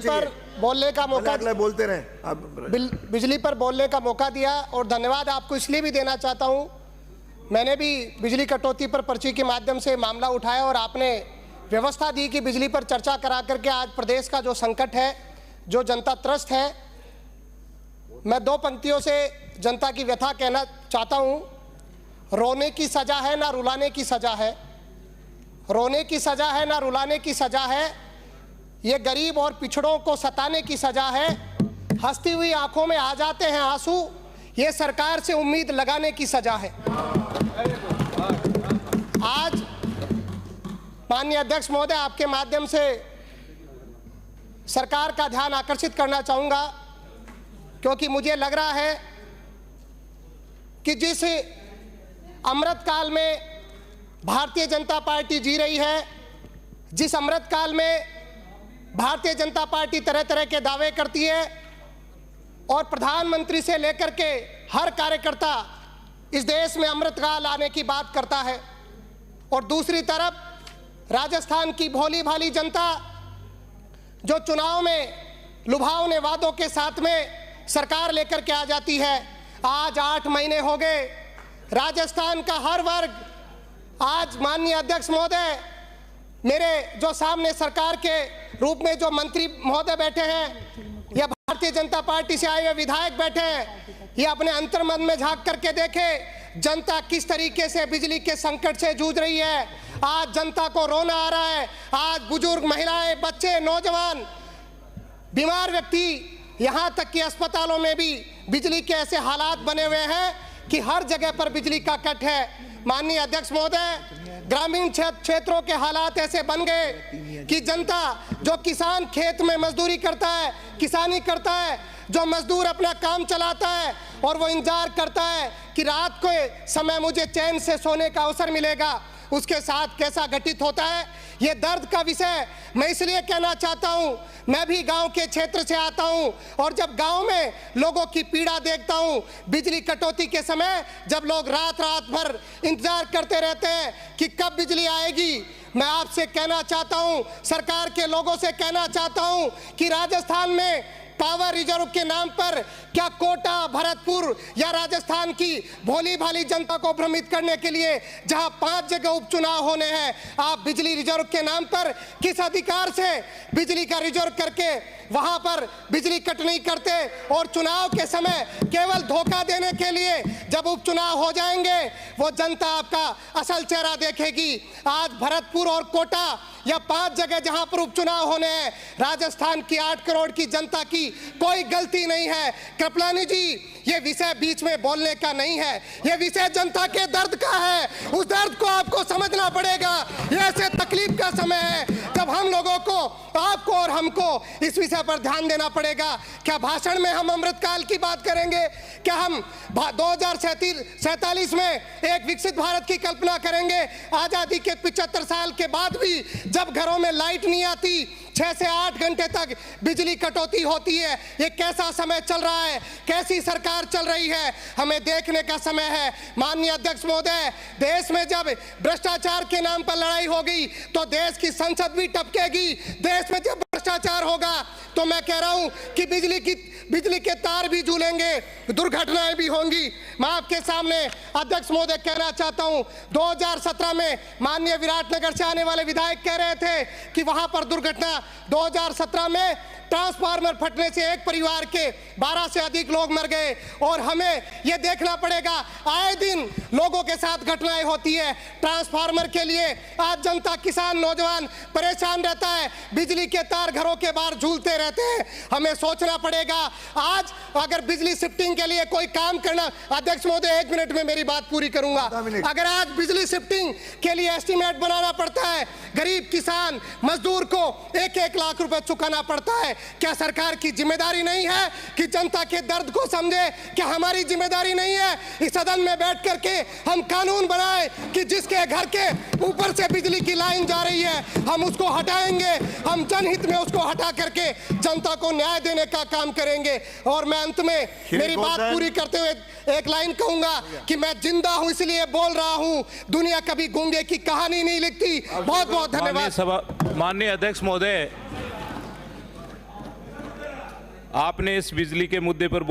पर बोलने का मौका बोलते रहे आप। बिजली पर बोलने का मौका दिया और धन्यवाद आपको इसलिए भी देना चाहता हूं, मैंने भी बिजली कटौती पर पर्ची के माध्यम से मामला उठाया और आपने व्यवस्था दी कि बिजली पर चर्चा करा करके आज प्रदेश का जो संकट है, जो जनता त्रस्त है, मैं दो पंक्तियों से जनता की व्यथा कहना चाहता हूं। रोने की सजा है ना रुलाने की सजा है, रोने की सजा है ना रुलाने की सजा है, ये गरीब और पिछड़ों को सताने की सजा है। हंसती हुई आंखों में आ जाते हैं आंसू, ये सरकार से उम्मीद लगाने की सजा है। आज माननीय अध्यक्ष महोदय, आपके माध्यम से सरकार का ध्यान आकर्षित करना चाहूंगा, क्योंकि मुझे लग रहा है कि जिस अमृतकाल में भारतीय जनता पार्टी जी रही है, जिस अमृतकाल में भारतीय जनता पार्टी तरह तरह के दावे करती है और प्रधानमंत्री से लेकर के हर कार्यकर्ता इस देश में अमृतकाल आने की बात करता है, और दूसरी तरफ राजस्थान की भोली भाली जनता जो चुनाव में लुभावने वादों के साथ में सरकार लेकर के आ जाती है। आज 8 महीने हो गए, राजस्थान का हर वर्ग, आज माननीय अध्यक्ष महोदय, मेरे जो सामने सरकार के रूप में जो मंत्री महोदय बैठे हैं या भारतीय जनता पार्टी से आए हुए विधायक बैठे हैं, ये अपने अंतर्मन में झांक करके देखे जनता किस तरीके से बिजली के संकट से जूझ रही है। आज जनता को रोना आ रहा है। आज बुजुर्ग, महिलाएं, बच्चे, नौजवान, बीमार व्यक्ति, यहाँ तक कि अस्पतालों में भी बिजली के ऐसे हालात बने हुए हैं कि हर जगह पर बिजली का कट है। माननीय अध्यक्ष महोदय, ग्रामीण क्षेत्रों के हालात ऐसे बन गए कि जनता, जो किसान खेत में मजदूरी करता है, किसानी करता है, जो मजदूर अपना काम चलाता है और वो इंतजार करता है कि रात को समय मुझे चैन से सोने का अवसर मिलेगा, उसके साथ कैसा घटित होता है। ये दर्द का विषय मैं इसलिए कहना चाहता हूँ, मैं भी गांव के क्षेत्र से आता हूँ और जब गांव में लोगों की पीड़ा देखता हूँ, बिजली कटौती के समय जब लोग रात भर इंतजार करते रहते हैं कि कब बिजली आएगी, मैं आपसे कहना चाहता हूँ, सरकार के लोगों से कहना चाहता हूँ कि राजस्थान में पावर रिजर्व के नाम पर क्या कोटा, भरतपुर या राजस्थान की भोली भाली जनता को भ्रमित करने के लिए जहां 5 जगह उपचुनाव होने हैं, आप बिजली रिजर्व के नाम पर किस अधिकार से बिजली का रिजर्व करके वहां पर बिजली कट नहीं करते, और चुनाव के समय केवल धोखा देने के लिए जब उपचुनाव हो जाएंगे वो जनता आपका असल चेहरा देखेगी। आज भरतपुर और कोटा या 5 जगह जहां पर उपचुनाव होने हैं, राजस्थान की 8 करोड़ की जनता की कोई गलती नहीं है। कृपलानी जी, ये विषय बीच में बोलने का नहीं है, ये विषय जनता के दर्द का है। उस दर्द को आपको समझना पड़ेगा। ये ऐसे तकलीफ का समय है जब हम लोगों को, आपको और हमको इस विषय पर ध्यान देना पड़ेगा। क्या भाषण में हम अमृतकाल की बात करेंगे? क्या हम 2047 में एक विकसित भारत की कल्पना करेंगे? आजादी के 75 साल के बाद भी जब घरों में लाइट नहीं आती, 6 से 8 घंटे तक बिजली कटौती होती है, ये कैसा समय चल रहा है? कैसी सरकार चल रही है? हमें देखने का समय है। माननीय अध्यक्ष महोदय, देश में जब भ्रष्टाचार के नाम पर लड़ाई होगी तो देश की संसद भी टपकेगी। देश में जब भ्रष्टाचार होगा तो मैं कह रहा हूं कि बिजली के तार भी झूलेंगे, दुर्घटनाएं भी होंगी। मैं आपके सामने अध्यक्ष महोदय कहना चाहता हूं, 2017 में माननीय विराटनगर से आने वाले विधायक कह रहे थे कि वहां पर दुर्घटना 2017 में ट्रांसफार्मर फटने से एक परिवार के 12 से अधिक लोग मर गए। और हमें यह देखना पड़ेगा, आए दिन लोगों के साथ घटनाएं होती है। ट्रांसफार्मर के लिए आज जनता, किसान, नौजवान परेशान रहता है, बिजली के तार घरों के बाहर झूलते रहते हैं। हमें सोचना पड़ेगा। आज अगर बिजली शिफ्टिंग के लिए कोई काम करना, अध्यक्ष महोदय 1 मिनट में मेरी बात पूरी करूंगा। अगर आज बिजली शिफ्टिंग के लिए एस्टीमेट बनाना पड़ता है, गरीब किसान मजदूर को 1-1 लाख रुपए चुकाना पड़ता है, क्या सरकार की जिम्मेदारी नहीं है कि जनता के दर्द को समझे? क्या हमारी जिम्मेदारी नहीं है इस सदन में बैठ करके हम कानून बनाए कि जिसके घर के ऊपर से बिजली की लाइन जा रही है हम उसको हटाएंगे, हम जनहित में उसको हटा करके जनता को न्याय देने का काम करेंगे। और मैं अंत में मेरी बात पूरी करते हुए एक लाइन कहूंगा कि मैं जिंदा हूं इसलिए बोल रहा हूं, दुनिया कभी गूंगे की कहानी नहीं लिखती। बहुत बहुत धन्यवाद। माननीय अध्यक्ष महोदय, आपने इस बिजली के मुद्दे पर बोर्ड